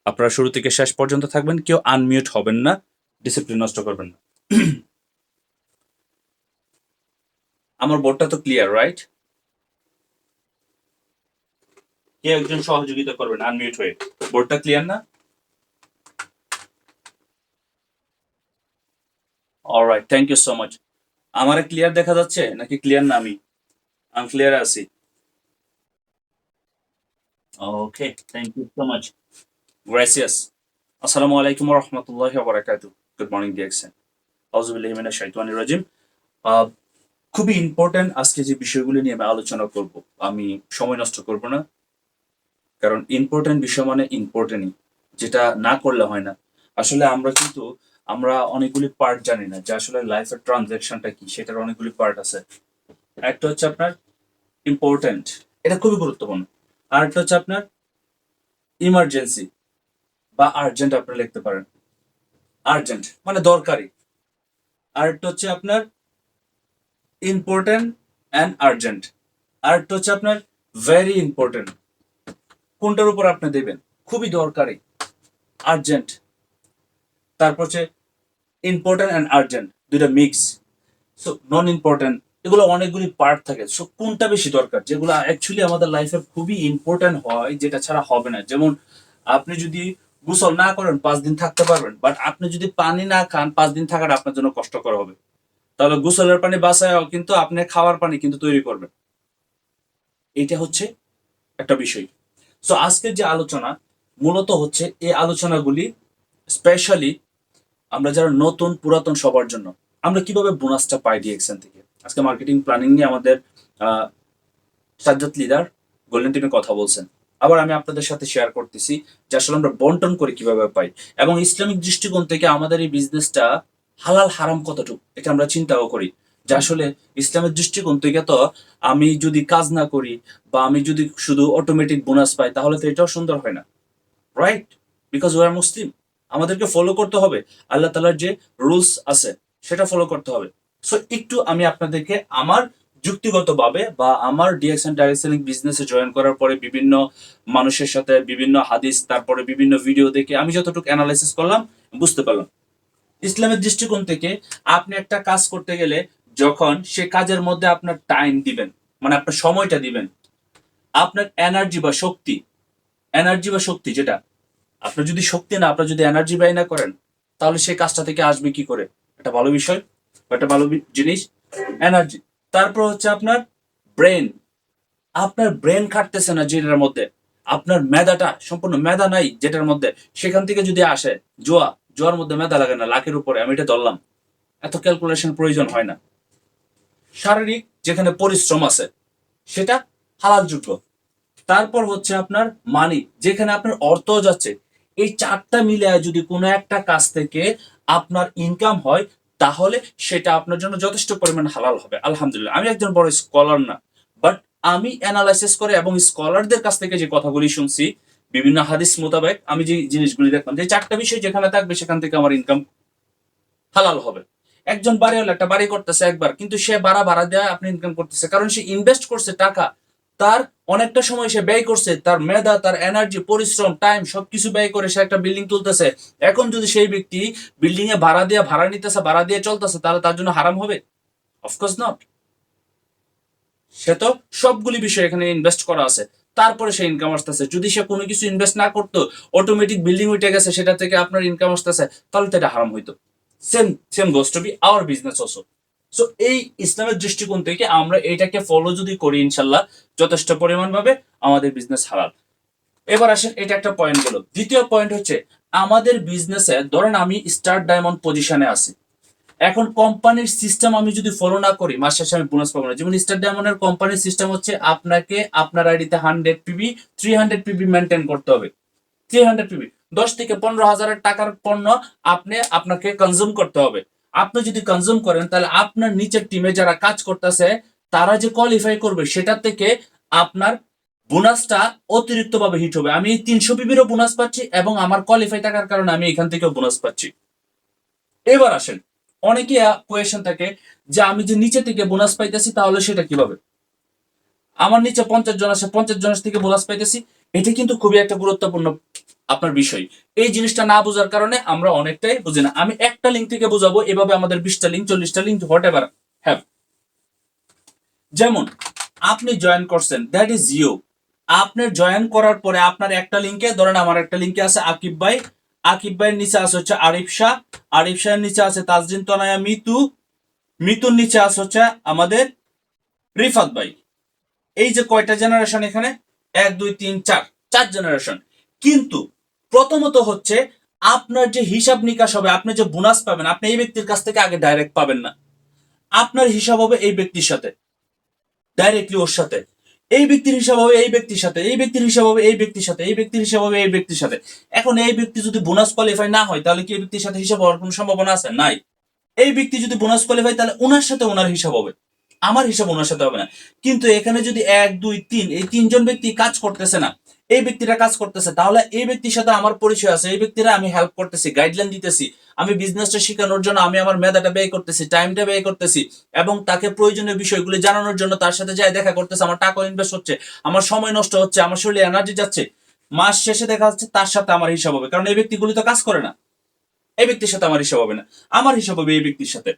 আপনারা শুরু থেকে শেষ পর্যন্ত থাকবেন, কেউ আনমিউট হবেন না, ডিসিপ্লিন নষ্ট করবেন না। আমার বোর্ডটা তো ক্লিয়ার, রাইট? কে একজন সহযোগিতা করবেন আনমিউট হয়ে? বোর্ডটা ক্লিয়ার না? Alright, thank you so much. আমারে ক্লিয়ার দেখা যাচ্ছে নাকি ক্লিয়ার না? আমি ক্লিয়ার আছি। Okay, thank you so much. Gracious. আসসালামু আলাইকুম ওয়া রাহমাতুল্লাহি ওয়া বারাকাতুহু। Good morning DXN. আউযু বিল্লাহি মিনাশ শাইতানির রাজিম। খুবই ইম্পর্টেন্ট আজকে যে বিষয়গুলো নিয়ে আমি আলোচনা করব, আমি সময় নষ্ট করব না, কারণ ইম্পর্টেন্ট বিষয় মানে ইম্পর্টেন্টই, যেটা না করলে হয় না। আসলে আমরা অনেকগুলি পার্ট জানি না যে আসলে লাইফের ট্রানজ্যাকশনটা কি, সেটার অনেকগুলি পার্ট আছে। একটা হচ্ছে আপনার ইম্পর্টেন্ট, এটা খুবই গুরুত্বপূর্ণ। আর একটা হচ্ছে আপনার ইমার্জেন্সি বা আর্জেন্ট, আপনারা লিখতে পারেন। আর্জেন্ট মানে দরকারি। আর একটা হচ্ছে আপনার ইম্পর্টেন্ট অ্যান্ড আর্জেন্ট। আর একটা হচ্ছে আপনার ভেরি ইম্পর্টেন্ট। কোনটার উপর আপনি দেবেন? খুবই দরকারি, আর্জেন্ট। তারপর হচ্ছে ইম্পর্টেন্ট অ্যান্ড আর্জেন্ট, দুইটা মিক্স। সো নন ইম্পর্টেন্ট, এগুলো অনেকগুলি পার্ট থাকে। সো কোনটা বেশি দরকার, যেগুলো অ্যাকচুয়ালি আমাদের লাইফে খুবই ইম্পর্টেন্ট হয়, যেটা ছাড়া হবে না। যেমন আপনি যদি গোসল না করেন 5 দিন থাকতে পারবেন, বাট আপনি যদি পানি না খান 5 দিন থাকাটা আপনার জন্য কষ্টকর হবে। তাহলে গোসলের পানি বাঁচায়ও কিন্তু আপনি খাওয়ার পানি কিন্তু তৈরি করবেন। এইটা হচ্ছে একটা বিষয়। সো আজকের যে আলোচনা মূলত হচ্ছে এই আলোচনাগুলি স্পেশালি আমরা যারা নতুন পুরাতন সবার জন্য। আমরা কিভাবে বোনাসটা পাই ডিএক্সএন থেকে, আজকে মার্কেটিং প্ল্যানিং নিয়ে আমাদের সাজ্জাদ লিডার গোল্ডেন টিমে কথা বলছেন। আবার আমি আপনাদের সাথে শেয়ার করতেছি যে আসলে আমরা বন্টন করে কিভাবে পাই, এবং ইসলামিক দৃষ্টিকোণ থেকে আমাদের এই বিজনেসটা হালাল হারাম কতটুকু এটা আমরা চিন্তাও করি। যে আসলে ইসলামের দৃষ্টিকোণ থেকে তো আমি যদি কাজ না করি বা আমি যদি শুধু অটোমেটিক বোনাস পাই, তাহলে তো এটাও সুন্দর হয় না, রাইট? বিকজ ওয়ার মুসলিম, আমাদেরকে ফলো করতে হবে আল্লাহ তালার যে রুলস আছে সেটা ফলো করতে হবে। সো একটু আমি আপনাদেরকে আমার যুক্তিগতভাবে বা আমার ডিএক্সএন ডাইরেক্ট সেলিং বিজনেসে জয়েন করার পরে বিভিন্ন মানুষের সাথে বিভিন্ন হাদিস, তারপরে বিভিন্ন ভিডিও দেখে আমি যতটুকু অ্যানালাইসিস করলাম, বুঝতে পারলাম ইসলামের দৃষ্টিকোণ থেকে আপনি একটা কাজ করতে গেলে যখন সে কাজের মধ্যে আপনার টাইম দিবেন, মানে আপনার সময়টা দিবেন, আপনার এনার্জি বা শক্তি যেটা, আপনার যদি শক্তি না, আপনার যদি এনার্জি ব্যয় না করেন, তাহলে সেই কাজটা থেকে আসবে কি করে? একটা ভালো বিষয় বা একটা ভালো জিনিস, এনার্জি। তারপর হচ্ছে আপনার ব্রেন। আপনার ব্রেন খাটতেছে না যেটার মধ্যে, আপনার মেধাটা সম্পূর্ণ মেধা নাই যেটার মধ্যে, সেখান থেকে যদি আসে জোয়ার মধ্যে মেধা লাগে না, লাখের উপরে আমি এটা ধরলাম, এত ক্যালকুলেশন প্রয়োজন হয় না। শারীরিক যেখানে পরিশ্রম আছে সেটা হালাল যোগ্য। তারপর হচ্ছে আপনার মানি, যেখানে আপনার অর্থ যাচ্ছে। এই চারটা মিলে যদি কোনো একটা কাজ থেকে আপনার ইনকাম হয়, তাহলে সেটা আপনার জন্য যথেষ্ট পরিমাণ হালাল হবে। আলহামদুলিল্লাহ, আমি একজন বড় স্কলার না, বাট আমি অ্যানালাইসিস করে এবং স্কলারদের কাছ থেকে যে কথাগুলি শুনছি, বিভিন্ন হাদিস মোতাবেক আমি যে জিনিসগুলি দেখলাম, যে চারটা বিষয় যেখানে থাকবে সেখান থেকে আমার ইনকাম হালাল হবে। একজন বাড়িওয়ালা একটা বাড়ি করতেছে একবার, কিন্তু সে ভাড়া দেওয়া আপনি ইনকাম করতেছে, কারণ সে ইনভেস্ট করছে টাকা, তার অনেকটা সময় সে ব্যয় করছে, তার মেধা, তার এনার্জি, পরিশ্রম, টাইম সবকিছু ব্যয় করে সে একটা বিল্ডিং তুলতেছে। এখন যদি সেই ব্যক্তি বিল্ডিং এ ভাড়া নিতেছে, ভাড়া দিয়ে চলতেছে, তাহলে তার জন্য হারাম হবে? Of course not. সে তো সবগুলি বিষয় এখানে ইনভেস্ট করা আছে, তারপরে সে ইনকাম আসতেছে। যদি সে কোনো কিছু ইনভেস্ট না করতো, অটোমেটিক বিল্ডিং উঠে গেছে, সেটা থেকে আপনার ইনকাম আসতেছে, তাহলে তো এটা হারাম হইতো। Same same goes to B hour business also. So এই ইসলামের দৃষ্টিকোণ থেকে আমরা এইটাকে ফলো যদি করি, ইনশাল্লাহ যথেষ্ট পরিমাণ ভাবে আমাদের বিজনেস হালাল। এবার আসেন, এটা একটা পয়েন্ট গেল। দ্বিতীয় পয়েন্ট হচ্ছে আমাদের বিজনেসে ধরেন আমি স্টার ডায়মন্ড পজিশনে আছি, এখন কোম্পানির সিস্টেম আমি যদি ফলো না করি, মাস শেষে আমি বোনাস পাবো না। যেমন স্টার ডায়মন্ডের কোম্পানির সিস্টেম হচ্ছে আপনাকে আপনার আইডিতে 100 পিবি 300 পিবি মেনটেন করতে হবে। 300 পিবি 10 থেকে 15 হাজারের টাকার পণ্য আপনাকে কনজিউম করতে হবে। আপনি যদি কনজিউম করেন, তাহলে আপনার নিচের টিমে যারা কাজ করতেছে তারা যে কোয়ালিফাই করবে, সেটা থেকে আপনার বোনাসটা অতিরিক্ত ভাবে হিট হবে। আমি 300 পিবিরও বোনাস পাচ্ছি এবং আমার কোয়ালিফাই থাকার কারণে আমি এখান থেকেও বোনাস পাচ্ছি। এবার আসেন, অনেকে কোয়েশ্চেন থাকে যে আমি যে নিচে থেকে বোনাস পাইতেছি, তাহলে সেটা কিভাবে? আমার নিচে 50 জন আসে, 50 জনের থেকে বোনাস পাইতেছি। এটা কিন্তু খুবই একটা গুরুত্বপূর্ণ আপনার বিষয়। এই জিনিসটা না বোঝার কারণে আমরা অনেকটাই বুঝি না। আমি একটা লিঙ্ক থেকে বোঝাবো, এভাবে আমাদের 20টা লিঙ্ক, 40টা লিঙ্ক, হোয়াট এভার হ্যাভ। যেমন আপনি জয়েন করছেন, দ্যাট ইজ ইউ। আপনার জয়েন করার পরে আপনার একটা লিঙ্কে, ধরেন আমার একটা লিঙ্কে আছে আকিব ভাই, আকিব ভাইয়ের নিচে আছে হচ্ছে আরিফ শাহ, আরিফ শাহের নিচে আছে তাজরিন তনয়া মিতু, মিতুর নিচে আছে হচ্ছে আমাদের রিফাত ভাই। এই যে কয়টা জেনারেশন এখানে, 1 2 3 4, 4 জেনারেশন। কিন্তু প্রথমত হচ্ছে আপনার যে হিসাব নিকাশ হবে, আপনি যে বোনাস পাবেন, আপনি এই ব্যক্তির কাছ থেকে আগে ডাইরেক্ট পাবেন না। আপনার হিসাব হবে এই ব্যক্তির সাথে, ডাইরেক্টলি ওর সাথে। এই ব্যক্তির হিসাব হবে এই ব্যক্তির সাথে, এই ব্যক্তির হিসাব হবে এই ব্যক্তির সাথে, এই ব্যক্তির হিসাব হবে এই ব্যক্তির সাথে। এখন এই ব্যক্তি যদি বোনাস কোয়ালিফাই না হয়, তাহলে কি এই ব্যক্তির সাথে হিসাব হওয়ার কোনো সম্ভাবনা আছে? নাই। এই ব্যক্তি যদি বোনাস কোয়ালিফাই, তাহলে ওনার সাথে ওনার হিসাব হবে, আমার হিসাব ওনার সাথে হবে না। কিন্তু এখানে যদি 1 2 3 এই তিনজন ব্যক্তি কাজ করতেছে না, এই ব্যক্তিরা কাজ করতেছে, তাহলে এই ব্যক্তির সাথে আমার পরিচয় আছে, এই ব্যক্তিরা আমি হেল্প করতেছি, গাইডলাইন দিতেছি, আমি বিজনেসটা শেখানোর জন্য আমি আমার মেধাটা ব্যয় করতেছি, টাইমটা ব্যয় করতেছি, এবং তাকে প্রয়োজনীয় বিষয়গুলি জানানোর জন্য তার সাথে যাই দেখা করতেছে, আমার টাকা ইনভেস্ট হচ্ছে, আমার সময় নষ্ট হচ্ছে, আমার শরীরে এনার্জি যাচ্ছে। মাস শেষে দেখা যাচ্ছে তার সাথে আমার হিসাব হবে, কারণ এই ব্যক্তিগুলি তো কাজ করে না। এই ব্যক্তির সাথে আমার হিসাব হবে না, আমার হিসাব হবে এই ব্যক্তির সাথে।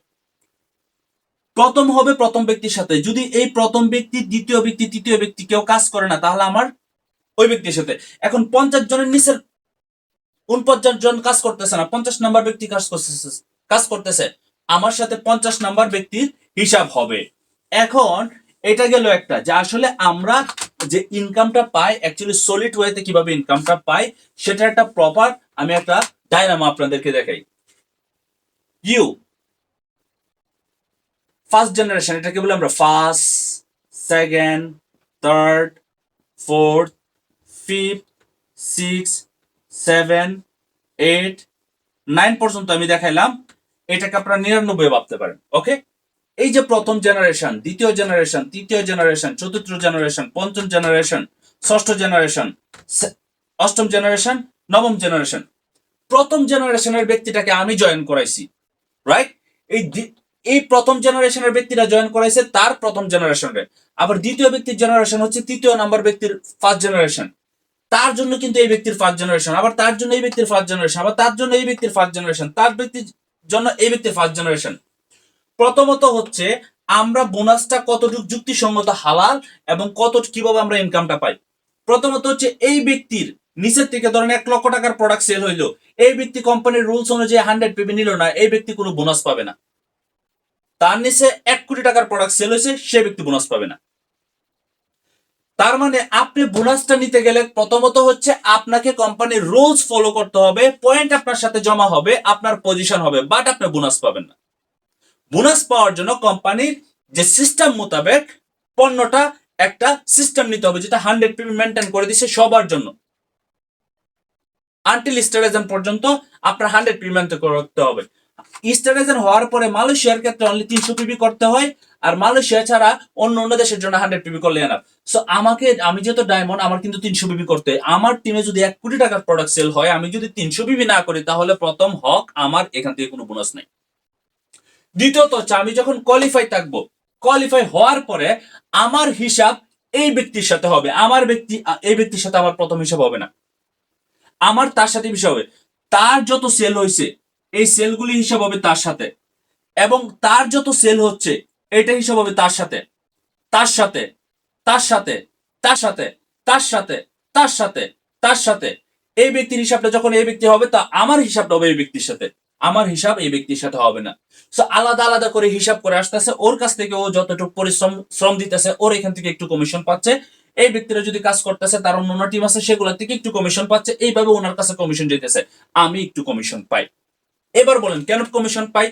প্রথম হবে প্রথম ব্যক্তির সাথে। যদি এই প্রথম ব্যক্তি, দ্বিতীয় ব্যক্তি, তৃতীয় ব্যক্তি কেউ কাজ করে না, তাহলে আমার ওই ব্যক্তির সাথে। এখন 50 জনের নিচের 49 জন কাজ করতেছে না, 50 নাম্বার ব্যক্তি কাজ করতেছে, আমার সাথে 50 নাম্বার ব্যক্তির হিসাব হবে। এখন এটা গেল একটা, যে আসলে আমরা যে ইনকামটা পাই, অ্যাকচুয়ালি সলিড ওয়েতে কিভাবে ইনকামটা পাই, সেটা একটা প্রপার আমি একটা ডায়নামো আপনাদেরকে দেখাই। ইউ ফার্স্ট জেনারেশন, এটাকে বলে আমরা first, second, third, fourth, fifth, 6 7 8 9 পর্যন্ত আমি দেখাইলাম। এটাকে আপনারা 99 ভাবতে পারেন। ওকে, এই যে প্রথম জেনারেশন, দ্বিতীয় জেনারেশন, তৃতীয় জেনারেশন, চতুর্থ জেনারেশন, পঞ্চম জেনারেশন, ষষ্ঠ জেনারেশন, অষ্টম জেনারেশন, নবম জেনারেশন। প্রথম জেনারেশনের ব্যক্তিটাকে আমি জয়েন করাইছি, রাইট? এই এই প্রথম জেনারেশনের ব্যক্তিরা জয়েন করাইছে তার প্রথম জেনারেশনে। আবার দ্বিতীয় ব্যক্তির জেনারেশন হচ্ছে তৃতীয় নাম্বার ব্যক্তির ফার্স্ট জেনারেশন, তার জন্য কিন্তু এই ব্যক্তির ফার্স্ট জেনারেশন, আবার তার জন্য এই ব্যক্তির ফার্স্ট জেনারেশন, আবার তার জন্য এই ব্যক্তির ফার্স্ট জেনারেশন, তার ব্যক্তির জন্য এই ব্যক্তির ফার্স্ট জেনারেশন। প্রথমত হচ্ছে আমরা বোনাসটা কতটুকু যুক্তিসঙ্গত, হালাল, এবং কত কিভাবে আমরা ইনকামটা পাই। প্রথমত হচ্ছে এই ব্যক্তির নিচের থেকে ধরেন 1 লক্ষ টাকার প্রোডাক্ট সেল হইলো, এই ব্যক্তি কোম্পানির রুলস অনুযায়ী 100 PB নিল না, এই ব্যক্তি কোনো বোনাস পাবে না। তার নিচে 1 কোটি টাকার প্রোডাক্ট সেল হয়েছে, সে ব্যক্তি বোনাস পাবে না। তার মানে আপনি বোনাসটা নিতে গেলে প্রথমত হচ্ছে আপনাকে কোম্পানির রুলস ফলো করতে হবে, পয়েন্ট আপনার সাথে জমা হবে, আপনার পজিশন হবে, বাট আপনি বোনাস পাবেন না। বোনাস পাওয়ার জন্য কোম্পানির যে সিস্টেম মোতাবেক পণ্যটা একটা সিস্টেম নিতে হবে, যেটা 100 PB মেনটেন করে দিচ্ছে সবার জন্য। আনটিল স্টেরাইজেশন পর্যন্ত আপনার 100 PB মেনটেন করতে হবে। স্টেরাইজেশন হওয়ার পরে মালয়েশিয়ার ক্ষেত্রে অনলি 300 PB করতে হয়, আর মালয়েশিয়া ছাড়া অন্য অন্য দেশের জন্য 100 PB করলে এনাফ। সো আমি যেহেতু ডায়মন্ড, আমার কিন্তু 300 PB করতে হয়। আমার টিমে যদি 1 কোটি টাকার প্রোডাক্ট সেল হয়, আমি যদি 300 PB না করি, তাহলে প্রথম হক আমার এখান থেকে কোনো বোনাস নাই। দ্বিতীয়ত হচ্ছে আমি যখন কোয়ালিফাই থাকবো, কোয়ালিফাই হওয়ার পরে আমার হিসাব এই ব্যক্তির সাথে হবে, এই ব্যক্তির সাথে আমার প্রথম হিসাব হবে না, আমার তার সাথে হিসাব হবে। তার যত সেল হয়েছে, এই সেলগুলি হিসাব হবে তার সাথে, এবং তার যত সেল হচ্ছে এটা হিসাব হবে তার সাথে, তার সাথে, তার সাথে, তার সাথে, তার সাথে, তার সাথে, তার সাথে। এই ব্যক্তির হিসাবটা যখন এই ব্যক্তি হবে, তা আমার হিসাবটা হবে এই ব্যক্তির সাথে, আমার হিসাব এই ব্যক্তির সাথে হবে না। সো আলাদা আলাদা করে হিসাব করে আসতেছে, ওর কাছ থেকে ও যতটুকু শ্রম দিতেছে, ওর এখান থেকে একটু কমিশন পাচ্ছে। এই ব্যক্তিরা যদি কাজ করতেছে, তার অন্য টিম আছে, সেগুলোর থেকে একটু কমিশন পাচ্ছে, এইভাবে ওনার কাছে কমিশন যেতেছে, আমি একটু কমিশন পাই। এবার বলেন কেন কমিশন পাই?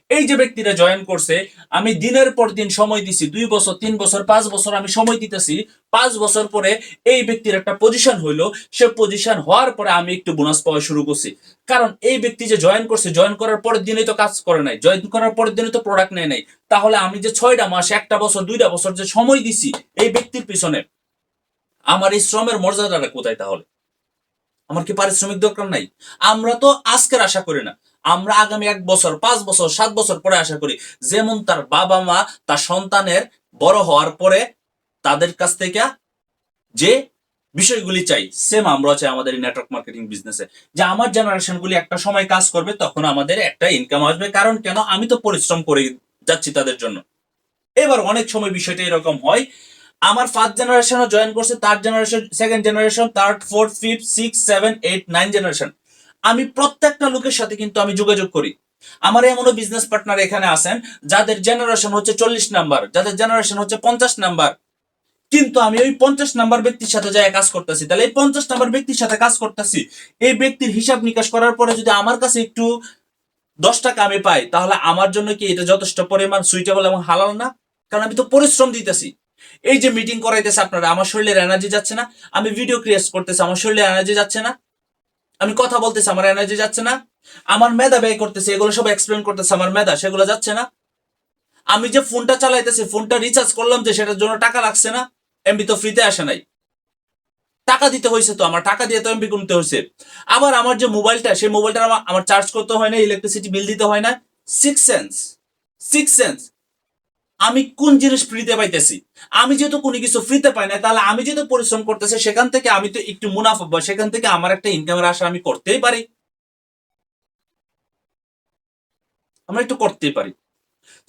এই যে ব্যক্তিরা জয়েন করছে, আমি দিনের পর দিন সময় দিছি, 2 বছর, 3 বছর, 5 বছর আমি সময় দিতেছি। 5 বছর পরে এই ব্যক্তির একটা পজিশন হইলো, সে পজিশন হওয়ার পরে আমি একটু বোনাস পাওয়া শুরু করছি। কারণ এই ব্যক্তি যে জয়েন করছে, জয়েন করার পরের দিনই তো কাজ করে নাই, জয়েন করার পরের দিনই তো প্রোডাক্ট নেয় নাই। তাহলে আমি যে 6টা মাস, 1টা বছর, 2টা বছর যে সময় দিছি এই ব্যক্তির পিছনে, আমার এই শ্রমের মর্যাদাটা কোথায়? তাহলে আমার কি পারিশ্রমিক দরকার নাই? আমরা তো আজকের আশা করি না, আমরা আগামী 1 বছর, 5 বছর, 7 বছর পরে আশা করি। যেমন তার বাবা মা তার সন্তানের বড় হওয়ার পরে তাদের কাছ থেকে যে বিষয়গুলি চাই, সেম আমরা চাই আমাদের নেটওয়ার্ক মার্কেটিং বিজনেসে, যে আমার জেনারেশন গুলি একটা সময় কাজ করবে, তখন আমাদের একটা ইনকাম আসবে। কারণ কেন, আমি তো পরিশ্রম করে যাচ্ছি তাদের জন্য। এবার অনেক সময় বিষয়টা এরকম হয়, আমার ফার্স্ট জেনারেশনও জয়েন করছে, third generation, second generation, third, fourth, fifth, six, seven, eight, nine generation, আমি প্রত্যেকটা লোকের সাথে কিন্তু আমি যোগাযোগ করি। আমার এমনও বিজনেস পার্টনার এখানে আছেন যাদের জেনারেশন হচ্ছে 40 নাম্বার, যাদের জেনারেশন হচ্ছে 50 নাম্বার, কিন্তু আমি ওই 50 নাম্বার ব্যক্তির সাথে যাই কাজ করতেছি। তাহলে এই 50 নাম্বার ব্যক্তির সাথে কাজ করতেছি, এই ব্যক্তির হিসাব নিকাশ করার পরে যদি আমার কাছে একটু 10 টাকা আমি পাই, তাহলে আমার জন্য কি এটা যথেষ্ট পরিমাণ সুইটেবল এবং হালাল না? কারণ আমি তো পরিশ্রম দিতেছি। এই যে মিটিং করাইতেছে আপনারা, আমার শরীরের এনার্জি যাচ্ছে না? আমি ভিডিও ক্রিয়েট করতেছি, আমার শরীরের এনার্জি যাচ্ছে না? আমি কথা বলতেছি, আমার এনার্জি যাচ্ছে না? আমার মেধা ব্যয় করতেছে, এগুলো সব এক্সপ্লেন করতেছে, আমার মেধা, সেগুলো যাচ্ছে না? আমি যে ফোনটা চালাইতেছি, ফোনটা রিচার্জ করলাম, যে সেটার জন্য টাকা লাগছে না? এমবি তো ফ্রিতে আসে নাই, টাকা দিতে হয়েছে, তো আমার টাকা দিয়ে তো এমবি কিনতে হয়েছে। আবার আমার যে মোবাইলটা, সেই মোবাইলটা আমার চার্জ করতে হয় না, ইলেকট্রিসিটি বিল দিতে হয় না। সিক্স সেন্স, সিক্স সেন্স, আমি কোন জিনিস ফ্রিতে পাইতেছি? আমি যেহেতু কোনো কিছু ফ্রিতে পাই না, তাহলে আমি যেহেতু পরিশ্রম করতেছি, সেখান থেকে আমি তো একটু মুনাফা বা সেখান থেকে আমার একটা ইনকামের আশা আমি করতেই পারি, আমরা একটু করতেই পারি।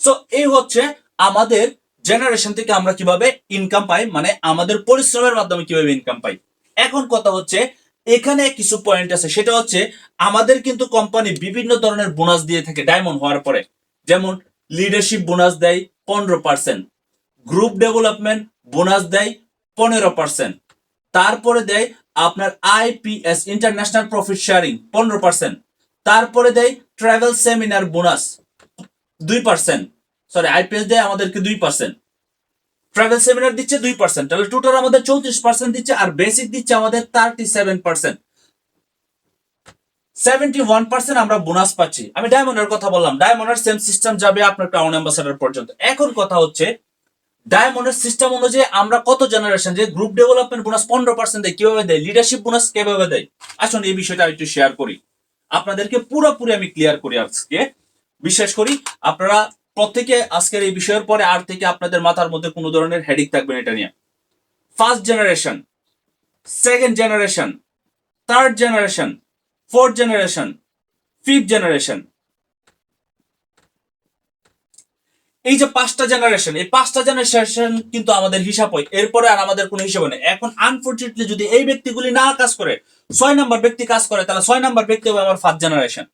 সো এই হচ্ছে আমাদের জেনারেশন থেকে আমরা কিভাবে ইনকাম পাই, মানে আমাদের পরিশ্রমের মাধ্যমে কিভাবে ইনকাম পাই। এখন কথা হচ্ছে, এখানে কিছু পয়েন্ট আছে, সেটা হচ্ছে আমাদের কিন্তু কোম্পানি বিভিন্ন ধরনের বোনাস দিয়ে থাকে ডায়মন্ড হওয়ার পরে। যেমন লিডারশিপ বোনাস দেয় 15%, গ্রুপ ডেভেলপমেন্ট বোনাস দেয় 15%, তারপরে দেয় আপনার আইপিএস ইন্টারন্যাশনাল প্রফিট শেয়ারিং 15%, তারপরে দেয় travel seminar bonus 2%, sorry IPS দেয় আমাদেরকে 2%, ট্রাভেল সেমিনার দিচ্ছে 2%, তাহলে টোটাল আমাদের 34% দিচ্ছে, আর বেসিক দিচ্ছে আমাদের 37%, 71% আমরা বোনাস পাচ্ছি। আমি ডায়মন্ডের কথা বললাম, ডায়মন্ডের সেম সিস্টেম যাবে আপনার ক্রাউন অ্যাম্বাসাডার পর্যন্ত। এখন কথা হচ্ছে, ডায়মন্ডের সিস্টেম অনুযায়ী আমরা কত জেনারেশন, যে গ্রুপ ডেভেলপমেন্ট বোনাস 15% দেয়, কিভাবে দেয়, লিডারশিপ বোনাস কিভাবে দেয়, আসুন এই বিষয়টা একটু শেয়ার করি, আপনাদেরকে পুরোপুরি আমি ক্লিয়ার করি আজকে। বিশ্বাস করি আপনারা প্রত্যেকে আজকের এই বিষয়ের পরে আর থেকে আপনাদের মাথার মধ্যে কোনো ধরনের হেডিক থাকবে না এটা নিয়ে। First generation, second generation, third generation, fourth generation, fifth generation, এই যে 5টা জেনারেশন, এই 5টা জেনারেশন কিন্তু আমাদের হিসাব হয়, এরপরে আর আমাদের কোনো হিসাব নেই। এখন আনফর্চুনেটলি যদি এই ব্যক্তিগুলি না কাজ করে, 6 নাম্বার ব্যক্তি কাজ করে, তাহলে 6 নাম্বার ব্যক্তি হবে আমার ফার্স্ট জেনারেশন।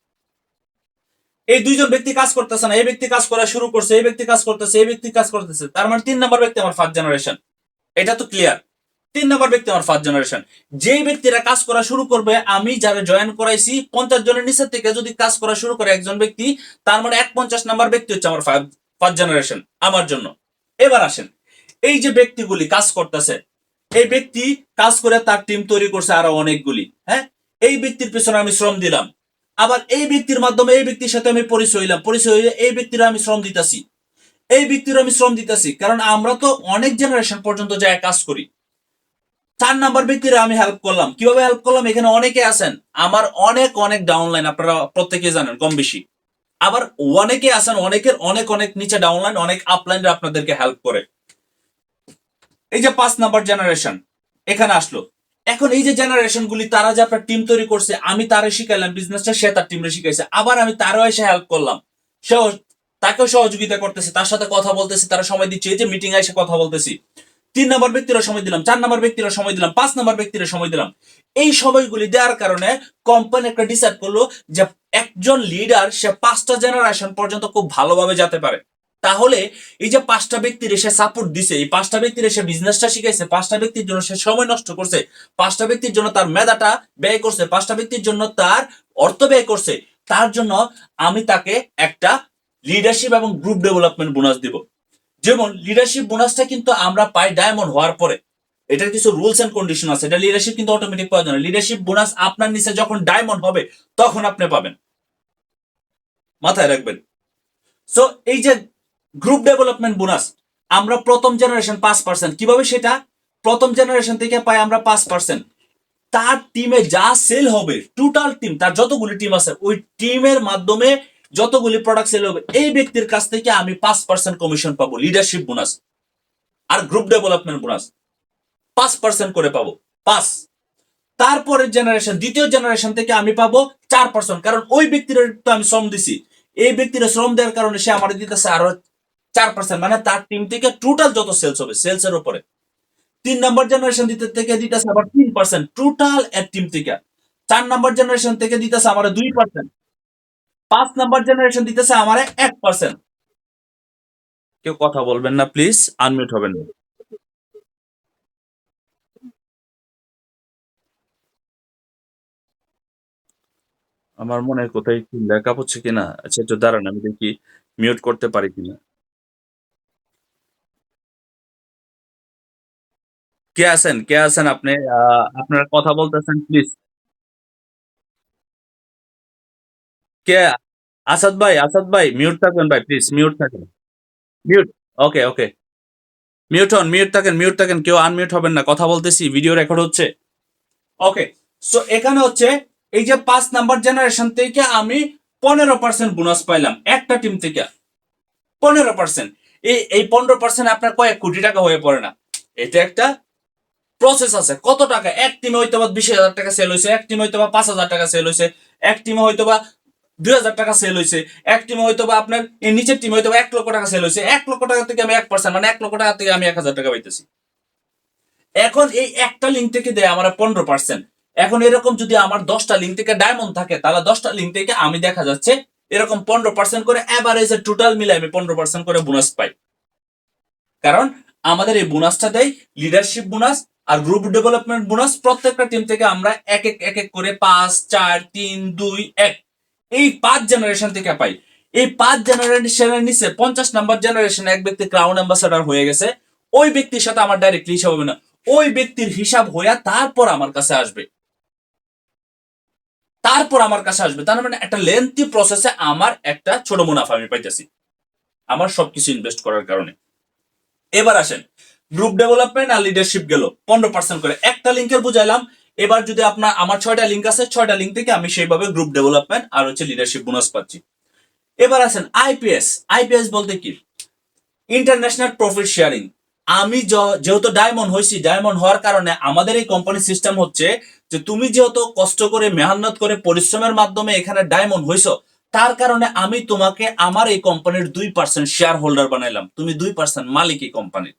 এই দুইজন ব্যক্তি কাজ করতেছে না, এই ব্যক্তি কাজ করা শুরু করছে, এই ব্যক্তি কাজ করতেছে, এই ব্যক্তি কাজ করতেছে, তার মানে 3 নাম্বার ব্যক্তি আমার ফার্স্ট জেনারেশন। এটা তো ক্লিয়ার, 3 নাম্বার ব্যক্তি আমার ফার্স্ট জেনারেশন। যেই ব্যক্তিরা কাজ করা শুরু করবে, আমি যারা জয়েন করাইছি 50 জনের নিচের থেকে যদি কাজ করা শুরু করে একজন ব্যক্তি, তার মানে 50 নাম্বার ব্যক্তি হচ্ছে আমার ফার্স্ট জেনারেশন আমার জন্য। এবার আসেন, এই যে ব্যক্তিগুলি কাজ করতেছে, এই ব্যক্তি কাজ করে তার টিম তৈরি করছে আরো অনেকগুলি, হ্যাঁ, এই ব্যক্তির পেছনে আমি শ্রম দিলাম, আবার এই ব্যক্তির মাধ্যমে এই ব্যক্তির সাথে আমি পরিচয় হইলাম, পরিচয় হয়ে এই ব্যক্তির আমি শ্রম দিতেছি, এই ব্যক্তির আমি শ্রম দিতেছি, কারণ আমরা তো অনেক জেনারেশন পর্যন্ত যায় কাজ করি। 4 নাম্বার ব্যক্তিরা আমি হেল্প করলাম, কিভাবে হেল্প করলাম, এখানে অনেকে আছেন, আমার অনেক অনেক ডাউনলাইন, আপনারা প্রত্যেকে জানেন কম বেশি। আবার অনেকে আছেন, অনেকের অনেক অনেক নিচে ডাউনলাইন, অনেক আপলাইন আপনাদেরকে হেল্প করে। এই যে 5 নাম্বার জেনারেশন এখানে আসলো। এখন এই যে জেনারেশন গুলি, তারা যে আপনার টিম তৈরি করছে, আমি তারে শিখাইলাম বিজনেসটা, সে তার টিমে শিখাইছে, আবার আমি তারও এসে হেল্প করলাম, সেও তাকেও সহযোগিতা করতেছে, তার সাথে কথা বলতেছি, তারা সময় দিচ্ছে, এই যে মিটিং এসে কথা বলতেছি, 3 নাম্বার ব্যক্তিরা সময় দিলাম, 4 নাম্বার ব্যক্তিরা সময় দিলাম, 5 নাম্বার ব্যক্তিরা সময় দিলাম। এই সময়গুলি দেওয়ার কারণে কোম্পানি একটা ডিসাইড করলো যে একজন লিডার সে 5টা জেনারেশন পর্যন্ত খুব ভালোভাবে যেতে পারে। তাহলে এই যে 5টা ব্যক্তির সে সাপোর্ট দিছে, এই 5টা ব্যক্তির সে বিজনেসটা শিখাইছে, 5টা ব্যক্তির জন্য সে সময় নষ্ট করছে, 5টা ব্যক্তির জন্য তার মেধাটা ব্যয় করছে, 5টা ব্যক্তির জন্য তার অর্থ ব্যয় করছে, তার জন্য আমি তাকে একটা লিডারশিপ এবং গ্রুপ ডেভেলপমেন্ট বোনাস দিব। যেমন লিডারশিপ বোনাসটা কিন্তু আমরা পাই ডায়মন্ড হওয়ার পরে, এটার কিছু রুলস এন্ড কন্ডিশন আছে, এটা লিডারশিপ কিন্তু অটোমেটিক পাওয়া যায় না। লিডারশিপ বোনাস আপনার নিচে যখন ডায়মন্ড হবে, তখন আপনি পাবেন, মাথায় রাখবেন। সো এই যে গ্রুপ ডেভেলপমেন্ট বোনাস, আমরা প্রথম জেনারেশন 5%, কিভাবে সেটা, প্রথম জেনারেশন থেকে পাই আমরা 5%, তার টিমে যা সেল হবে, টোটাল টিম, তার যতগুলি টিম আছে, ওই টিমের মাধ্যমে যতগুলি প্রোডাক্ট সেল হবে, এই ব্যক্তির কাছ থেকে আমি 5% কমিশন পাবো লিডারশিপ বোনাস। আর গ্রুপ ডেভেলপমেন্ট বোনাস 5% করে পাবো, 5। তারপরের জেনারেশন, দ্বিতীয় জেনারেশন থেকে আমি পাবো 4%, কারণ ওই ব্যক্তির তো আমি শ্রম দিছি, এই ব্যক্তির শ্রম দেওয়ার কারণে সে আমার দিতেছে আরো 4%, মানে তার টিম থেকে টোটাল যত সেলস হবে সেলস এর উপরে 3 নম্বর জেনারেশন থেকে দিতেছে আবার 3% টোটাল এর টিম থেকে। 4 নম্বর জেনারেশন থেকে দিতেছে আমার 2%। 5 নম্বর জেনারেশন দিতেছে আমার 1%। কেউ কথা বলবেন না প্লিজ, আনমিউট হবেন না। আমার মনে হয় কোথায় কি লেখা হচ্ছে কিনা, আচ্ছা একটু দাঁড়ান আমি দেখি মিউট করতে পারি কিনা। কে আছেন, কে আছেন আপনি? আপনারা কথা বলতেছেন প্লিজ। কে? আসাদ ভাই, আসাদ ভাই মিউট থাকবেন ভাই, প্লিজ মিউট থাকেন। মিউট। ওকে ওকে, মিউট হন, মিউট থাকেন, মিউট থাকেন, কেউ আনমিউট হবেন না, কথা বলতেছি, ভিডিও রেকর্ড হচ্ছে। ওকে, সো এখানে হচ্ছে এই যে 5 নাম্বার জেনারেশন থেকে আমি 15% বোনাস পাইলাম একটা টিম থেকে। 15%, এই 15% আপনার কয়েক কোটি টাকা হয়ে পড়ে না। এটা একটা প্রসেস আছে। কত টাকা এক টিমে হয়তো বা 20,000 টাকা সেল হয়েছে, এক টিমে হয়তো বা 5,000 টাকা সেল হয়েছে, এক টিমে হয়তো বা 2,000 টাকা সেল হয়েছে, এক টিমে হয়তো বা আপনার এই নিচের টিমে হয়তো বা 1 লক্ষ টাকা সেল হয়েছে। 1 লক্ষ টাকা থেকে আমি 1%, মানে 1 লক্ষ টাকা থেকে আমি 1,000 টাকা পাইতেছি। এখন এই একটা লিঙ্ক থেকে দেয় আমার 15%। এখন এরকম যদি আমার 10টা লিঙ্ক থেকে ডায়মন্ড থাকে, তাহলে 10টা লিঙ্ক থেকে আমি দেখা যাচ্ছে এরকম 15% করে এভারেজে টোটাল মিলে আমি 15% করে বোনাস পাই। কারণ আমাদের এই বোনাসটা দেয় লিডারশিপ বোনাস আর গ্রুপ ডেভেলপমেন্ট বোনাস। প্রত্যেকটা টিম থেকে আমরা এক এক করে 5 4 3 2 1 এই 5 জেনারেশন থেকে পাই। এই 5 জেনারেশনের নিচে 50 নাম্বার জেনারেশনে এক ব্যক্তি ক্রাউন অ্যাম্বাসাডার হয়ে গেছে, ওই ব্যক্তির সাথে আমার ডাইরেক্টলি হিসাব হবে না, ওই ব্যক্তির হিসাব হইয়া তারপর আমার কাছে আসবে, তারপর আমার কাছে আসবে। তার মানে একটা লেন্থি প্রসেসে আমার একটা ছোট মুনাফা আমি পাইতেছি আমার সবকিছু ইনভেস্ট করার কারণে। এবার আসেন, গ্রুপ ডেভেলপমেন্ট আর লিডারশিপ গেল 15% করে, একটা লিঙ্কের বুঝাইলাম। এবার যদি আপনার আমার 6টা লিঙ্ক আছে, 6টা লিঙ্ক থেকে আমি সেইভাবে গ্রুপ ডেভেলপমেন্ট আর হচ্ছে লিডারশিপ বোনাস পাচ্ছি। এবার আছেন আইপিএস। আইপিএস বলতে কি? International profit sharing. আমি যেহেতু ডায়মন্ড হয়েছি, ডায়মন্ড হওয়ার কারণে আমাদের এই কোম্পানির সিস্টেম হচ্ছে যে তুমি যেহেতু কষ্ট করে মেহনত করে পরিশ্রমের মাধ্যমে এখানে ডায়মন্ড হয়েছো, তার কারণে আমি তোমাকে আমার এই কোম্পানির 2% শেয়ার হোল্ডার বানাইলাম, তুমি 2% মালিক এই কোম্পানির।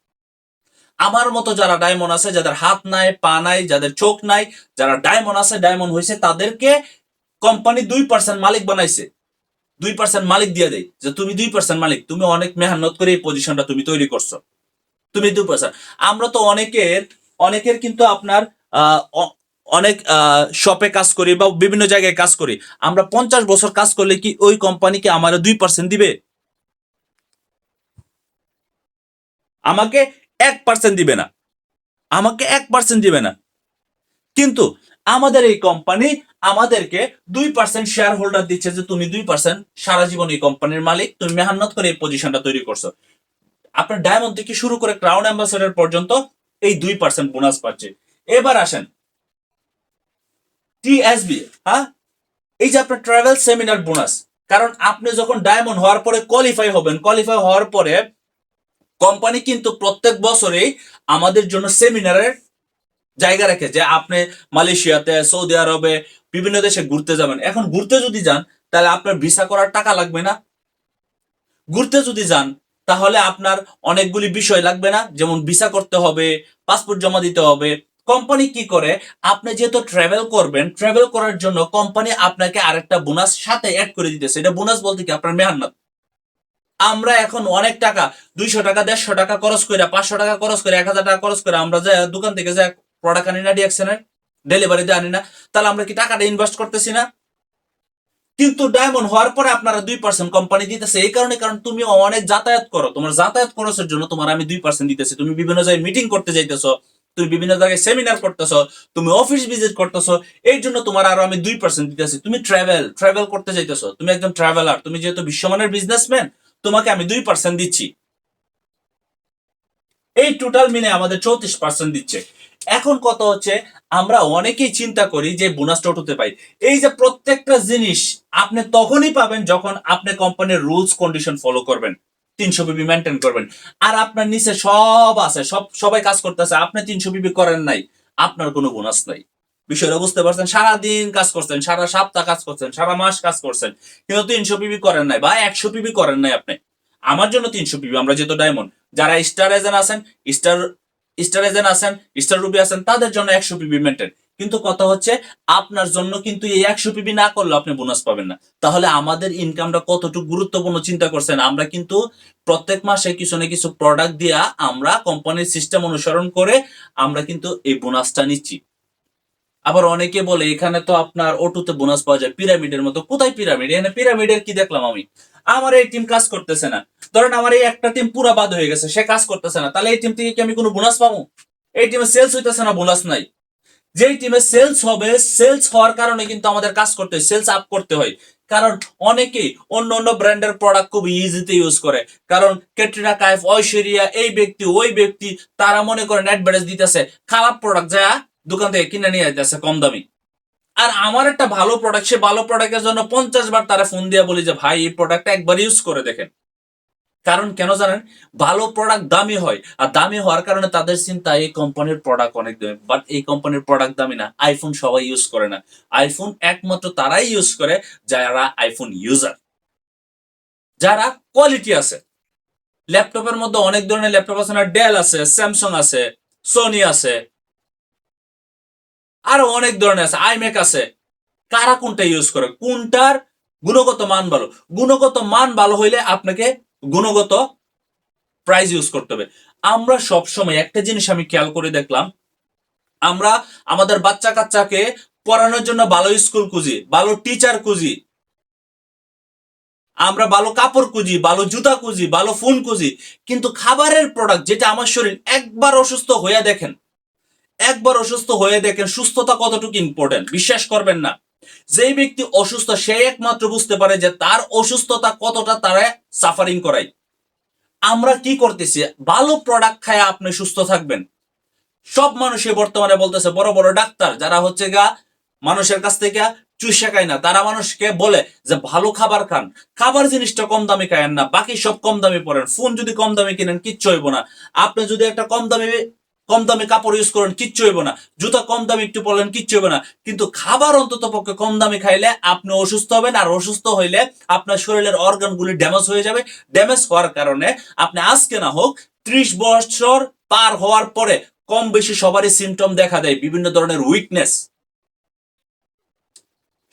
আমার মতো যারা ডায়মন্ড আছে, যাদের হাত নাই পা নাই, যাদের চোখ নাই, যারা ডায়মন্ড আছে ডায়মন্ড হয়েছে, তাদেরকে কোম্পানি 2% মালিক বানাইছে। 2% মালিক দিয়ে দেয় যে তুমি 2% মালিক, তুমি অনেক মেহনত করে এই পজিশনটা তুমি তৈরি করছো, তুমি 2%। আমরা তো অনেকের অনেকের কিন্তু আপনার অনেক শপে কাজ করি বা বিভিন্ন জায়গায় কাজ করি, আমরা 50 বছর কাজ করলে কি ওই কোম্পানিকে আমার 2% দিবে? আমাকে 1% দিবে না, আমাকে 1% দিবে না। কিন্তু আমাদের এই কোম্পানি আমাদেরকে 2% শেয়ার হোল্ডার দিচ্ছে যে তুমি 2% সারা জীবন এই কোম্পানির মালিক, তুমি মেহনত করে এই পজিশনটা তৈরি করছো। আপনার ডায়মন্ড থেকে শুরু করে ক্রাউন অ্যাম্বাসেডর পর্যন্ত এই 2% বোনাস পাচ্ছে। এবার আসেন টিএসবি। হ্যাঁ, এই যে আপনার ট্রাভেল সেমিনার বোনাস, কারণ আপনি যখন ডায়মন্ড হওয়ার পরে কোয়ালিফাই হবেন, কোয়ালিফাই হওয়ার পরে কোম্পানি কিন্তু প্রত্যেক বছরেই আমাদের জন্য সেমিনারের জায়গা রাখে যে আপনি মালয়েশিয়াতে, সৌদি আরবে, বিভিন্ন দেশে ঘুরতে যাবেন। এখন ঘুরতে যদি যান তাহলে আপনার ভিসা করার টাকা লাগবে না? ঘুরতে যদি যান তাহলে আপনার অনেকগুলি বিষয় লাগবে না? যেমন ভিসা করতে হবে, পাসপোর্ট জমা দিতে হবে। কোম্পানি কি করে, আপনি যেহেতু ট্রাভেল করবেন, ট্রাভেল করার জন্য কোম্পানি আপনাকে আরেকটা বোনাস সাথে অ্যাড করে দিতেছে। এটা বোনাস বলতে কি? আপনার মেহনত। আমরা এখন অনেক টাকা, 200 টাকা, 150 টাকা খরচ করে, 500 টাকা খরচ করে, 1,000 টাকা খরচ করে আমরা যে দোকান থেকে যে প্রোডাক্ট আনি না, ডিএক্সএনের ডেলিভারিতে আনি না, তাহলে আমরা কি টাকাটা ইনভেস্ট করতেছি না? কিন্তু ডায়মন্ড হওয়ার পরে আপনারা 2% কোম্পানি দিতেছে। এই কারণে, কারণ তুমি অনেক যাতায়াত করো, তোমার যাতায়াত খরচের জন্য তোমার আমি 2% দিতেছি। তুমি বিভিন্ন জায়গায় মিটিং করতে যাইতেছো, তুমি বিভিন্ন জায়গায় সেমিনার করতেছো, তুমি অফিস ভিজিট করতেছো, এই জন্য তোমার আরো আমি 2% দিতেছি। তুমি ট্রাভেল ট্রাভেল করতে যাইতেছো, তুমি একজন ট্রাভেলার, তুমি যেহেতু বিশ্বমানের বিজনেসম্যান, তোমাকে আমি 2% দিচ্ছি। এই টোটাল মিলে আমাদের 34% দিচ্ছে। এখন কত হচ্ছে, আমরা অনেকেই চিন্তা করি যে বোনাসটা উঠতে পাই। এই যে প্রত্যেকটা জিনিস আপনি তখনই পাবেন যখন আপনি কোম্পানির রুলস কন্ডিশন ফলো করবেন, 300 বিবি মেনটেন করবেন। আর আপনার নিচে সব আছে, সবাই কাজ করতেছে, আপনি 300 বিবি করেন নাই, আপনার কোনো বোনাস নাই। বিষয়টা বুঝতে পারছেন? সারাদিন কাজ করছেন, সারা সপ্তাহ কাজ করছেন, সারা মাস কাজ করছেন, কিন্তু 300 পিবি করেন নাই বা 100 পিবি করেন নাই আপনি। আমার জন্য 300 পিবি, আমরা যেহেতু ডায়মন্ড, যারা স্টার এজেন্ট আছেন, স্টার স্টার এজেন্ট আছেন, স্টার রুবি আছেন, তাদের জন্য 100 পিবি মেনটেন। কিন্তু কথা হচ্ছে আপনার জন্য কিন্তু এই 100 পিবি না করলে আপনি বোনাস পাবেন না। তাহলে আমাদের ইনকামটা কতটুকু গুরুত্বপূর্ণ চিন্তা করছেন। আমরা কিন্তু প্রত্যেক মাসে কিছু না কিছু প্রোডাক্ট দিয়া আমরা কোম্পানির সিস্টেম অনুসরণ করে আমরা কিন্তু এই বোনাসটা নিচ্ছি। আবার অনেকে বলে এখানে তো আপনার অটোতে বোনাস পাওয়া যায় পিরামিডের মতো। কোথায় পিরামিড? এখানে পিরামিডের কি দেখলাম আমি? আমার এই টিম কাজ করতেছে না, ধরেন আমার এই একটা টিম পুরা বাদ হয়ে গেছে, সে কাজ করতেছে না, তাহলে এই টিম থেকে কি আমি কোনো বোনাস পাবো? এই টিমে সেলস হইতেছে না, বোনাস নাই। যেই টিমে সেলস হবে, সেলস হওয়ার কারণে কিন্তু আমাদের কাজ করতে হয়, সেলস আপ করতে হয়। কারণ অনেকেই অন্য অন্য ব্র্যান্ডের প্রোডাক্ট খুব ইজিতে ইউজ করে। কারণ ক্যাটরিনা কাইফ, ঐশ্বরিয়া, এই ব্যক্তি ওই ব্যক্তি, তারা মনে করেন অ্যাডভার্টাইজ দিতেছে খারাপ প্রোডাক্ট যা দোকান থেকে কিনে নিয়ে যাইতেছে কম দামি। আর আমার একটা ভালো প্রোডাক্ট, সে ভালো প্রোডাক্টের জন্য 50 বার তারা ফোন দিয়ে বলি যে ভাই এই প্রোডাক্টটা একবার ইউজ করে দেখেন। কারণ কেন জানেন? ভালো প্রোডাক্ট দামি হয়, আর দামি হওয়ার কারণে তাদের চিন্তা এই কোম্পানির প্রোডাক্ট অনেক দামি। বাট এই কোম্পানির প্রোডাক্ট দামি না। আইফোন সবাই ইউজ করে না। আইফোন একমাত্র তারাই ইউজ করে যারা আইফোন ইউজার, যারা কোয়ালিটি আছে। ল্যাপটপের মধ্যে অনেক ধরনের ল্যাপটপ আছে না, ডেল আছে, স্যামসাং আছে, সোনি আছে, আরো অনেক ধরনের আছে, আইম্যাক আছে। কারা কোনটা ইউজ করে, কোনটার গুণগত মান ভালো? গুণগত মান ভালো হইলে আপনাকে গুণগত প্রাইস ইউজ করতে হবে। আমরা সব সময় একটা জিনিস আমি খেয়াল করে দেখলাম, আমরা আমাদের বাচ্চা কাচ্চাকে পড়ানোর জন্য ভালো স্কুল খুঁজি, ভালো টিচার খুঁজি, আমরা ভালো কাপড় খুঁজি, ভালো জুতা খুঁজি, ভালো ফোন খুঁজি, কিন্তু খাবারের প্রোডাক্ট যেটা আমার শরীর একবার অসুস্থ হয়ে দেখেন, একবার অসুস্থ হয়ে দেখেন সুস্থতা কতটুকু ইম্পর্টেন্ট, বিশ্বাস করবেন না। যেই ব্যক্তি অসুস্থ সে একমাত্র বুঝতে পারে যে তার অসুস্থতা কতটা তারা সাফারিং করায়। আমরা কি করতেছি? ভালো প্রোডাক্ট খায় আপনি সুস্থ থাকবেন। সব মানুষই বর্তমানে বলতেছে, বড় বড় ডাক্তার যারা হচ্ছে গা মানুষের কাছ থেকে চুষে খায় না, তারা মানুষকে বলে যে ভালো খাবার খান, খাবার জিনিসটা কম দামি খায়েন না, বাকি সব কম দামি পড়েন, ফোন যদি কম দামি কিনেন কিচ্ছু হইব না, আপনি যদি একটা কম দামি কাপড় ইউজ করেন কিচ্ছু হইব না, জুতা কম দামি একটু পরলেন কিচ্ছু হইব না, কিন্তু খাবার অন্তত পক্ষে কম দামি খাইলে আপনি অসুস্থ হবেন। আর অসুস্থ হইলে আপনার শরীরের অর্গানগুলি ড্যামেজ হয়ে যাবে। ড্যামেজ হওয়ার কারণে আপনি আজকে না হোক 30 বছর পার হওয়ার পরে কম বেশি সবারই সিমটম দেখা দেয়, বিভিন্ন ধরনের উইকনেস,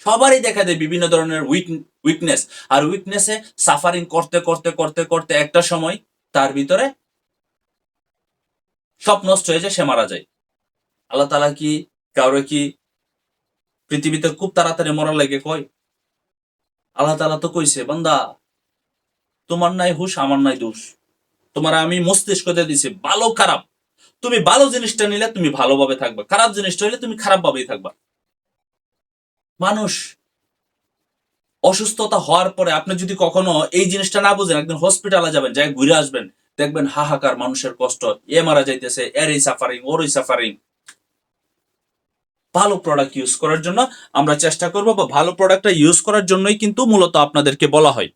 সবারই দেখা দেয় বিভিন্ন ধরনের উইকনেস। আর উইকনেসে সাফারিং করতে করতে করতে করতে একটা সময় তার ভিতরে সব নষ্ট হয়ে যায়, সে মারা যায়। আল্লাহ তালা কি কাউরে কি পৃথিবীতে খুব তাড়াতাড়ি মরার লাগে কয়? আল্লাহ তালা তো কইছে, বান্দা তোমার নাই হুশ, আমার নাই দোষ, তোমার আমি মস্তিষ্ক দিয়ে দিছি ভালো খারাপ, তুমি ভালো জিনিসটা নিলে তুমি ভালোভাবে থাকবা, খারাপ জিনিসটা হইলে তুমি খারাপ ভাবেই থাকবা। মানুষ অসুস্থতা হওয়ার পরে আপনি যদি কখনো এই জিনিসটা না বুঝেন, একদিন হসপিটালে যাবেন, যাই ঘুরে আসবেন, দেখবেন হাহাকার মানুষের কষ্ট, এ মারা যাইতেছে, এর এই সাফারিং, ওর এই সাফারিং। ভালো প্রোডাক্ট ইউজ করার জন্য আমরা চেষ্টা করব, বা ভালো প্রোডাক্টটা ইউজ করার জন্যই কিন্তু মূলত আপনাদেরকে বলা হয়।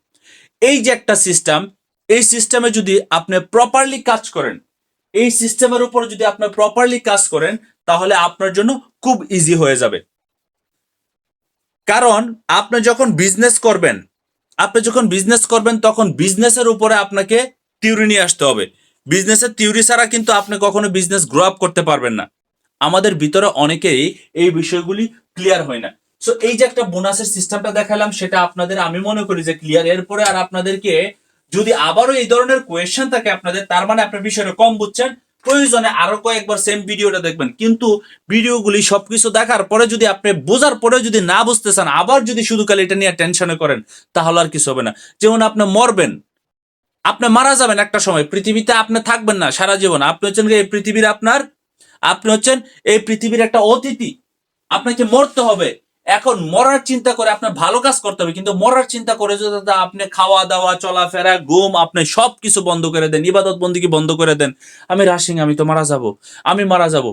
এই যে একটা সিস্টেম, এই সিস্টেমে যদি আপনি প্রপারলি কাজ করেন, এই সিস্টেমের উপর যদি আপনি প্রপারলি কাজ করেন, তাহলে আপনার জন্য খুব ইজি হয়ে যাবে। কারণ আপনি যখন বিজনেস করবেন, তখন বিজনেসের উপরে আপনাকে থিওরি নিয়ে আসতে হবে। বিজনেসের থিওরি ছাড়া কিন্তু আপনি কখনো বিজনেস গ্রো আপ করতে পারবেন না। আমাদের ভিতরে অনেকেই এই বিষয়গুলি ক্লিয়ার হয় না। সো এই যে একটা বোনাসের সিস্টেমটা দেখালাম, সেটা আপনাদের আমি মনে করি যে ক্লিয়ার। এরপরে আর আপনাদেরকে যদি আবারও এই ধরনের কোয়েশ্চেন থাকে আপনাদের, তার মানে আপনার বিষয়টা কম বুঝছেন। প্রয়োজনে আরো কয়েকবার সেম ভিডিওটা দেখবেন, কিন্তু ভিডিওগুলি সবকিছু দেখার পরে যদি আপনি বোঝার পরে যদি না বুঝতে চান, আবার যদি শুধু খালি এটা নিয়ে টেনশনে করেন, তাহলে আর কিছু হবে না। যেমন আপনি মরবেন, আপনি মারা যাবেন একটা সময়, পৃথিবীতে আপনি থাকবেন না সারা জীবন, আপনি হচ্ছেন এই পৃথিবীর আপনি হচ্ছেন এই পৃথিবীর একটা অতিথি, আপনাকে মরতে হবে। এখন মরার চিন্তা করে আপনার ভালো কাজ করতে হবে, কিন্তু মরার চিন্তা করে যদি আপনি খাওয়া দাওয়া চলাফেরা ঘুম আপনি সবকিছু বন্ধ করে দেন, ইবাদত বন্দিগি বন্ধ করে দেন, আমি রাশিং, আমি তো মারা যাব, আমি মারা যাব,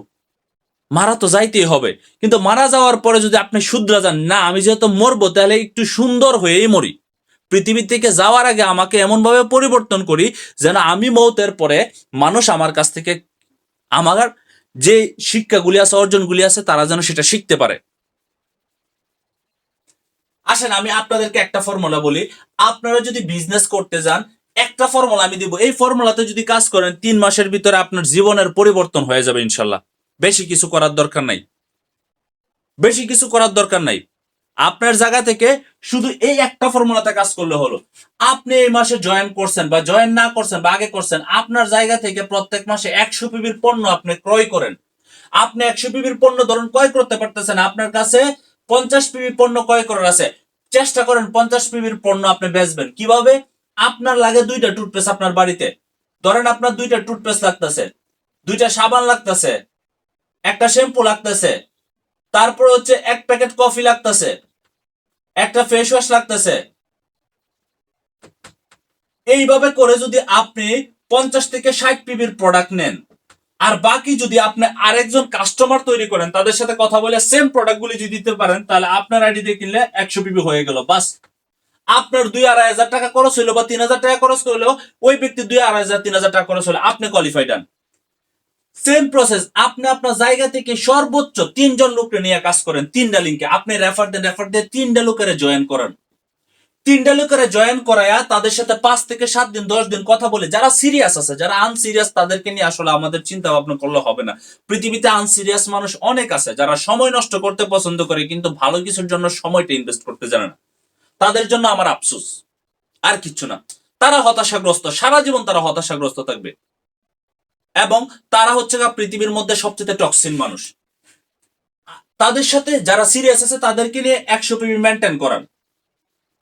মারা তো যাইতেই হবে। কিন্তু মারা যাওয়ার পরে যদি আপনি শুধরা যান, না আমি যেহেতু মরবো তাহলে একটু সুন্দর হয়েই মরি, পৃথিবী থেকে যাওয়ার আগে আমাকে এমন ভাবে পরিবর্তন করি যেন আমি মৌতের পরে মানুষ আমার কাছ থেকে আমার যে শিক্ষাগুলি আছে, অর্জনগুলি আছে, তারা যেন সেটা শিখতে পারে। আসেন আমি আপনাদেরকে একটা ফর্মুলা বলি। আপনারা যদি বিজনেস করতে যান, একটা ফর্মুলা আমি দিব, এই ফর্মুলাতে যদি কাজ করেন 3 মাসের ভিতরে আপনার জীবনের পরিবর্তন হয়ে যাবে ইনশাল্লাহ। বেশি কিছু করার দরকার নাই, বেশি কিছু করার দরকার নাই। আপনার জায়গা থেকে শুধু এই একটা ফর্মুলাতে কাজ করলে হলো। আপনি এই মাসে জয়েন করছেন বা জয়েন না করছেন বা আগে করছেন, আপনার জায়গা থেকে প্রত্যেক মাসে 100 পিবির পণ্য আপনি ক্রয় করেন। আপনি 100 পিবির পণ্য ধরুন ক্রয় করতে পারতেছেন, আপনার কাছে 50 পিবি পণ্য ক্রয় করার আছে, চেষ্টা করেন 50 পিবির পণ্য আপনি বেচবেন। কিভাবে? আপনার লাগে 2টা টুথপেস্ট আপনার বাড়িতে, ধরেন আপনার 2টা টুথপেস্ট লাগতেছে, 2টা সাবান লাগতেছে, একটা শ্যাম্পু লাগতেছে, তারপর হচ্ছে 1 প্যাকেট কফি লাগতেছে, একটা ফেস ওয়াশ লাগতেছে। এইভাবে করে যদি আপনি 50 থেকে 60 পিবির প্রোডাক্ট নেন, আর বাকি যদি আপনি আরেকজন কাস্টমার তৈরি করেন, তাদের সাথে কথা বলে সেম প্রোডাক্ট গুলি যদি দিতে পারেন, তাহলে আপনার আইডি দিয়ে কিনলে 100 পিবি হয়ে গেল। বাস, আপনার 2-2.5 হাজার টাকা খরচ হইলো বা 3,000 টাকা খরচ করলেও ওই ব্যক্তি 2-2.5 হাজার 3,000 টাকা খরচ হলে আপনি কোয়ালিফাইড হন। সেম প্রসেস, আপনি আপনার জায়গা থেকে সর্বোচ্চ 3 জন লোককে নিয়ে কাজ করেন, 3টা লিঙ্কে আপনি রেফার দিয়ে 3টা লোকের জয়েন করেন। 3টা লোকের জয়েন করায়া তাদের সাথে 5 থেকে 7 দিন 10 দিন কথা বলে, যারা সিরিয়াস আছে, যারা আনসিরিয়াস তাদেরকে নিয়ে আসলে আমাদের চিন্তা ভাবনা করলে হবে না। পৃথিবীতে আনসিরিয়াস মানুষ অনেক আছে, যারা সময় নষ্ট করতে পছন্দ করে কিন্তু ভালো কিছুর জন্য সময়টা ইনভেস্ট করতে জানে না। তাদের জন্য আমার আফসোস, আর কিচ্ছু না। তারা হতাশাগ্রস্ত, সারা জীবন তারা হতাশাগ্রস্ত থাকবে, এবং তারা হচ্ছে পৃথিবীর মধ্যে সবচেয়ে টক্সিন মানুষ। তাদের সাথে যারা সিরিয়াস আছে তাদেরকে নিয়ে 100 পিবি মেনটেন করান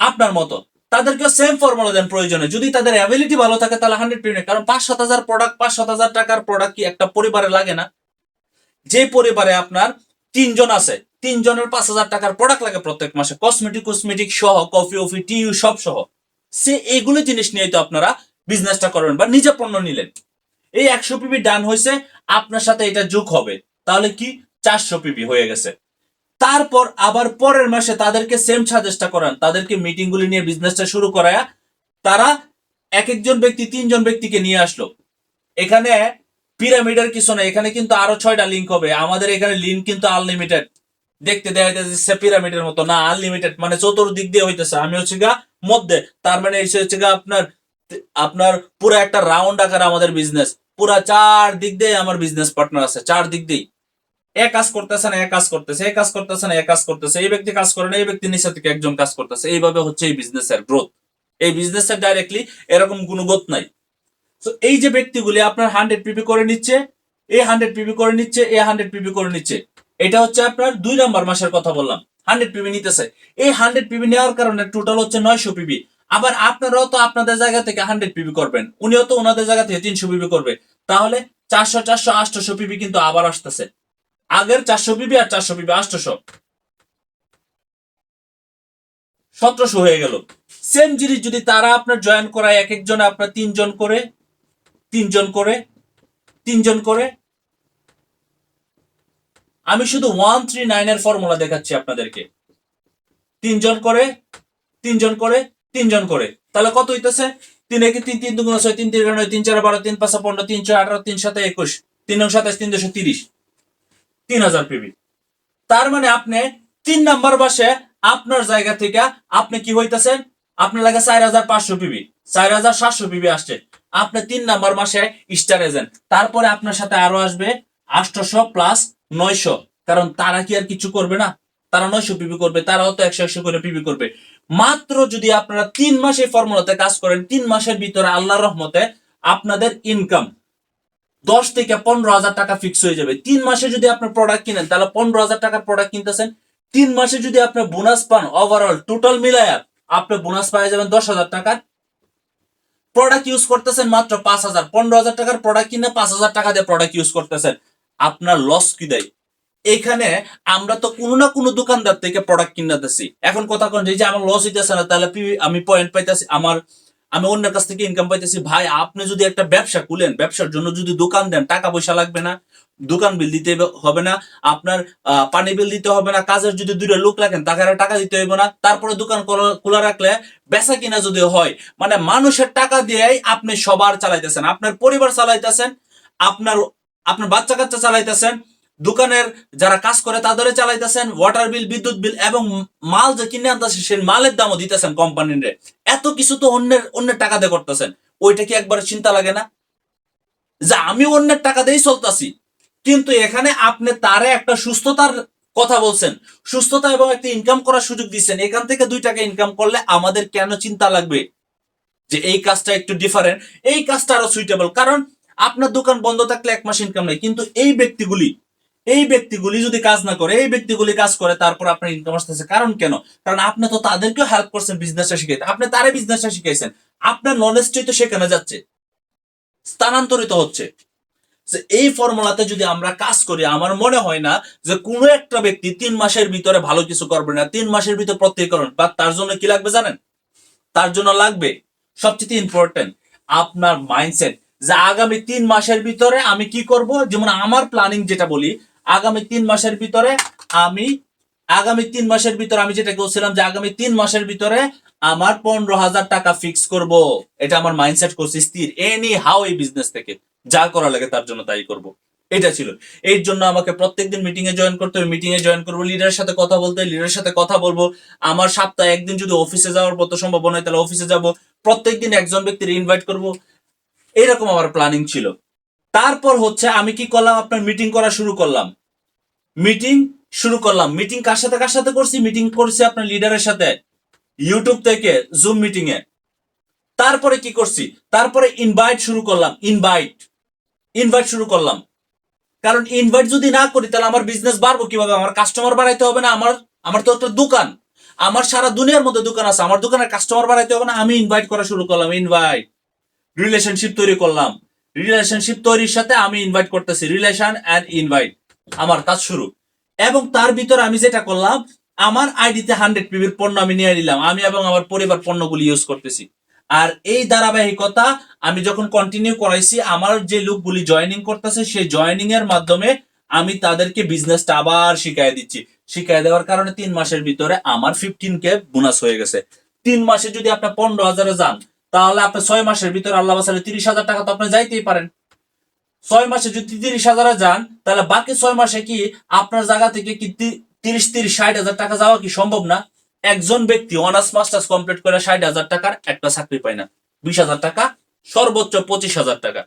আপনার মতো। তাদেরকে সেম ফর্মুলা দেন প্রয়োজনে, যদি তাদের অ্যাবিলিটি ভালো থাকে তাহলে 100 পিবি। কারণ 5-7 হাজার প্রোডাক্ট, 5-7 হাজার টাকার প্রোডাক্ট কি একটা পরিবারে লাগে না? যে পরিবারে আপনার 3 জন আছে, 3 জনের 5,000 টাকার প্রোডাক্ট লাগে প্রত্যেক মাসে, কসমেটিক সহ, কফি অফি টি সব সহ। সে এইগুলো জিনিস নিয়ে তো আপনারা বিজনেসটা করবেন বা নিজে পণ্য নিলেন। এই 100 পিবি ডান হয়েছে, আপনার সাথে এটা যোগ হবে, তাহলে কি 400 পিবি হয়ে গেছে। তারপর আবার পরের মাসে তাদেরকে সেম সাজেস্টটা করান, তাদেরকে মিটিং গুলি নিয়ে বিজনেসটা শুরু করায়, তারা এক একজন ব্যক্তি 3 জন ব্যক্তিকে নিয়ে আসলো। এখানে পিরামিডের কিছু না, এখানে কিন্তু আরো 6টা লিঙ্ক হবে। আমাদের এখানে লিঙ্ক কিন্তু আনলিমিটেড, দেখতে দেওয়া হইতেছে পিরামিডের মতো না, আনলিমিটেড মানে চতুর্দিক দিয়ে হইতেছে। আমি হচ্ছে গা মধ্যে, তার মানে হচ্ছে গা আপনার আপনার পুরো একটা রাউন্ড আকার আমাদের বিজনেস, পুরা 4 দিক দিয়ে আমার বিজনেস পার্টনার আছে, 4 দিক দিয়ে এ কাজ করতেছে না, এ কাজ করতেছে, এ কাজ করতেছে না, এ কাজ করতেছে, এই ব্যক্তি কাজ করে না, এই ব্যক্তি নিচে থেকে একজন কাজ করতেছে। এইভাবে হচ্ছে এই বিজনেসের গ্রোথ। এই বিজনেসের ডাইরেক্টলি এরকম কোনো গ্রোথ নাই। তো এই যে ব্যক্তিগুলি আপনার 100 পিবি করে নিচ্ছে, এ 100 পিবি করে নিচ্ছে, এ 100 পিবি করে নিচ্ছে, এটা হচ্ছে আপনার 2 নম্বর মাসের কথা বললাম। 100 পিবি নিতেছে, এই 100 পিবি নেওয়ার কারণে টোটাল হচ্ছে 900 পিবি। আবার আপনারাও তো আপনাদের জায়গা থেকে 100 পিবি করবেন, উনিও তো ওনাদের জায়গা থেকে 300 পিবি করবে, তাহলে 400 400 800 পিবি কিন্তু আবার আসতেছে। আগের 400 পিবি আর 400 পিবি 800, 1700 হয়ে গেল। সেম জিনিস যদি তারা আপনার জয়েন করায়, এক একজনে আপনার 3 জন করে, 3 জন করে, 3 জন করে, আমি শুধু 139 এর ফর্মুলা দেখাচ্ছি আপনাদেরকে। 3 জন করে, 3 জন করে, 3 জন করে, তাহলে কত হইতেছে? 3 একে 3, 3 দুগুণ 6, 3 3 9, 3 4 12, 3 5 15, 3 6 18, 3 7 21, 3 9 27, 3 230, 3,000 পিবি। তার মানে আপনি 3 নাম্বার মাসে আপনার জায়গা থেকে আপনি কি হইতেছেন, আপনার লাগে 4,500 পিবি, 4,700 পিবি আসছে। আপনি 3 নাম্বার মাসে স্টার এজেন্ট, তারপরে আপনার সাথে আরো আসবে 800 প্লাস 900। কারণ তারা কি আর কিছু করবে না? তারা 900 পিবি করবে, তারাও তো 100 100 করে পিবি করবে। মাত্র যদি আপনারা 3 মাস এই ফর্মুলাতে কাজ করেন, 3 মাসের ভিতরে আল্লাহর রহমতে আপনাদের ইনকাম 10 থেকে 15 হাজার টাকা ফিক্স হয়ে যাবে। 3 মাসে যদি আপনার প্রোডাক্ট কিনেন তাহলে 15 হাজার টাকার প্রোডাক্ট কিনতেছেন। 3 মাসে যদি আপনি বোনাস পান, ওভারঅল টোটাল মিলায়া আপনি বোনাস পাই যাবেন 10 হাজার টাকার। প্রোডাক্ট ইউজ করতেছেন মাত্র 5,000, 15 হাজার টাকার প্রোডাক্ট কিনে 5,000 টাকা দিয়ে প্রোডাক্ট ইউজ করতেছেন, আপনার লস কি দেয়? এখানে আমরা তো কোনো না কোনো দোকানদার থেকে প্রোডাক্ট কিনতেছি। এখন কথা কোন যে আমার লস হইতেছে না, তাহলে আমি পয়েন্ট পাইতেছি, আমি অন্যের কাছ থেকে ইনকাম পাইতেছি। ভাই, আপনি যদি একটা ব্যবসা খুলেন, ব্যবসার জন্য যদি দোকান দেন, টাকা পয়সা লাগবে না, দোকান বিল দিতে হবে না, আপনার পানি বিল দিতে হবে না, কাজের যদি 2টা লোক লাগেন তাকে টাকা দিতে হবে না, তারপরে দোকান খোলা রাখলে বেচা কিনা যদি হয়, মানে মানুষের টাকা দিয়েই আপনি সবার চালাইতেছেন, আপনার পরিবার চালাইতেছেন, আপনার আপনার বাচ্চা কাচ্চা চালাইতেছেন, দোকানের যারা কাজ করে তাদের চালাইতেছেন, ওয়াটার বিল, বিদ্যুৎ বিল, এবং মাল যে কিনে আনতেছেন সেই মালের দামও দিতেছেন কোম্পানির। এত কিছু তো অন্যের অন্যের টাকা দিয়ে করতেছেন, ওইটা কি একবার চিন্তা লাগে না যে আমি অন্যের টাকা দিয়েই চলতেছি? কিন্তু এখানে আপনি তারে একটা সুস্থতার কথা বলছেন, সুস্থতা এবং একটা ইনকাম করার সুযোগ দিচ্ছেন। এখান থেকে 2 টাকা ইনকাম করলে আমাদের কেন চিন্তা লাগবে যে এই কাজটা একটু ডিফারেন্ট, এই কাজটা আরো সুইটেবল? কারণ আপনার দোকান বন্ধ থাকলে 1 মাস ইনকাম নেই, কিন্তু এই ব্যক্তিগুলি যদি কাজ না করে, এই ব্যক্তিগুলি কাজ করে, তারপর আপনার ইনকাম আসতেছে। কারণ কেন? কারণ আপনি তো তাদেরকেও হেল্প করছেন বিজনেসটা শিখাইতে, আপনি তারে বিজনেসটা শিখাইছেন, আপনার নলেজটাই তো সেখানে যাচ্ছে, স্থানান্তরিত হচ্ছে। এই ফর্মুলাতে যদি আমরা কাজ করি, আমার মনে হয় না যে কোনো একটা ব্যক্তি 3 মাসের ভিতরে ভালো কিছু করবে না। 3 মাসের ভিতরে প্রত্যেকীকরণ, বা তার জন্য কি লাগবে জানেন? তার জন্য লাগবে সবচেয়ে ইম্পর্টেন্ট আপনার মাইন্ডসেট, যে আগামী 3 মাসের ভিতরে আমি কি করব। যেমন আমার প্ল্যানিং যেটা বলি, আগামী 3 মাসের ভিতরে আমি আমি যেটা বলছিলাম যে আগামী 3 মাসের ভিতরে আমার 15,000 টাকা ফিক্স করব। এটা আমার মাইন্ডসেট করছি স্থির, এনি হাউ এই বিজনেস থেকে যা করা লাগে তার জন্য তাই করব। এটা ছিল। এর জন্য আমাকে প্রত্যেকদিন মিটিং এ জয়েন করতে হবে, মিটিং এ জয়েন করবো, লিডারের সাথে কথা বলতে, লিডারের সাথে কথা বলবো। আমার সপ্তাহে একদিন যদি অফিসে যাওয়ার মতো সম্ভাবনা হয় তাহলে অফিসে যাব, প্রত্যেকদিন একজন ব্যক্তির ইনভাইট করব। এরকম আমার প্ল্যানিং ছিল। তারপর হচ্ছে আমি কি করলাম, আপনার মিটিং করা শুরু করলাম। মিটিং কার সাথে করছি? মিটিং করছি আপনার লিডারের সাথে, ইউটিউব থেকে, জুম মিটিং এ। তারপরে কি করছি? তারপরে ইনভাইট শুরু করলাম, ইনভাইট শুরু করলাম। কারণ ইনভাইট যদি না করি তাহলে আমার বিজনেস বাড়বো কিভাবে? আমার কাস্টমার বাড়াইতে হবে না? আমার তো একটা দোকান, আমার সারা দুনিয়ার মধ্যে দোকান আছে, আমার দোকানের কাস্টমার বাড়াইতে হবে না? আমি ইনভাইট করা শুরু করলাম, ইনভাইট, রিলেশনশিপ তৈরি করলাম। রিলেশনশিপ তৈরির সাথে আমি ইনভাইট করতেছি, রিলেশন এন্ড ইনভাইট, আমার কাজ শুরু। এবং তার ভিতরে আমি যেটা করলাম, আমার আইডিতে 100 পিবির পণ্য আমি নিয়ে নিলাম, আমি এবং আমার পরিবার পণ্যগুলি ইউজ করতেছি। আর এই ধারাবাহিকতা আমি যখন কন্টিনিউ করাইছি, আমার যে লোকগুলি জয়েনিং করতেছে সেই জয়েনিং এর মাধ্যমে আমি তাদেরকে বিজনেসটা আবার শিখাই দিচ্ছি। শিখাই দেওয়ার কারণে 3 মাসের ভিতরে আমার 15K বোনাস হয়ে গেছে। 3 মাসে যদি আপনি 15,000-এ যান, তাহলে আপনি 6 মাসের ভিতরে আল্লাহ বাসালে 30,000 টাকা তো আপনি যাইতেই পারেন। 6 মাসে যদি 30,000-এ যান, তাহলে বাকি 6 মাসে কি আপনার জায়গা থেকে কি 30, 30, 60 হাজার টাকা যাওয়া কি সম্ভব না? একজন ব্যক্তি অনার্স মাস্টার্স কমপ্লিট করে 60,000 টাকার একটা চাকরি পায় না, 20,000 টাকা, সর্বোচ্চ 25,000 টাকা।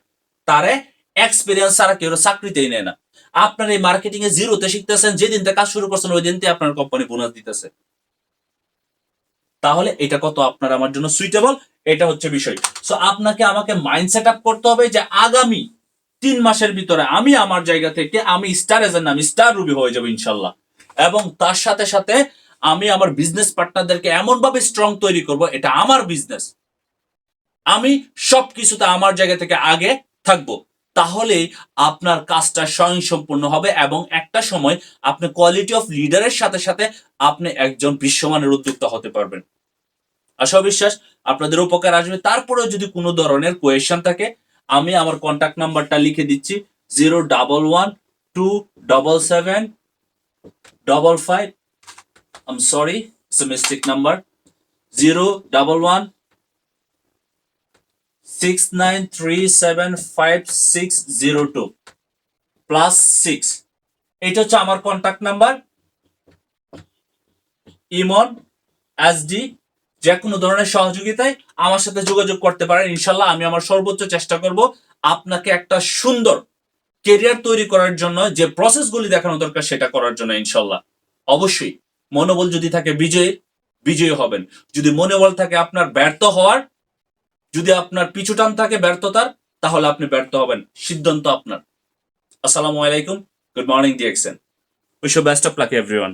তারে এক্সপিরিয়েন্স ছাড়া কেউ চাকরিতেই নেয় না। আপনার এই মার্কেটিং এ জিরোতে শিখতেছেন, যেদিন থেকে কাজ শুরু করছেন ওই দিন থেকে আপনার কোম্পানি বোনাস দিতেছে। তাহলে এটা কত আপনার আমার জন্য সুইটেবল, এটা হচ্ছে বিষয়। সো আপনাকে আমাকে মাইন্ড সেট আপ করতে হবে যে আগামী 3 মাসের ভিতরে আমি আমার জায়গা থেকে আমি স্টার এজেন্ট, আমি স্টার রুবি হয়ে যাবো ইনশাল্লাহ। এবং তার সাথে সাথে আমি আমার বিজনেস পার্টনারদেরকে এমন ভাবে স্ট্রং তৈরি করব, এটা আমার বিজনেস, আমি সবকিছুতে আমার জায়গা থেকে আগে থাকবো। তাহলেই আপনার কাজটা স্বয়ংসম্পূর্ণ হবে এবং একটা সময় আপনি কোয়ালিটি অফ লিডারের সাথে সাথে আপনি একজন বিশ্বমানের উদ্যোক্তা হতে পারবেন। আশা বিশ্বাস আপনাদের উপকার আসবে। তারপরেও যদি কোনো ধরনের কোয়েশ্চেন থাকে, আমি আমার কন্ট্যাক্ট নাম্বারটা লিখে দিচ্ছি, 011-277-55, I am sorry, it's a mistake number, 011-69375602 +6। এটা হচ্ছে আমার কন্ট্যাক্ট নাম্বার। ইমন, এসডি, যে কোনো ধরনের সহযোগিতায় আমার সাথে যোগাযোগ করতে পারেন। ইনশাল্লাহ আমি আমার সর্বোচ্চ চেষ্টা করব আপনাকে একটা সুন্দর কেরিয়ার তৈরি করার জন্য যে প্রসেসগুলি দেখানো দরকার সেটা করার জন্য ইনশাল্লাহ। অবশ্যই মনোবল যদি থাকে বিজয়ী হবেন। যদি মনোবল থাকে আপনার ব্যর্থ হওয়ার, যদি আপনার পিছুটান থাকে ব্যর্থতার, তাহলে আপনি ব্যর্থ হবেন, সিদ্ধান্ত আপনার। আসসালামু আলাইকুম, good morning DXN, wish you best of luck everyone.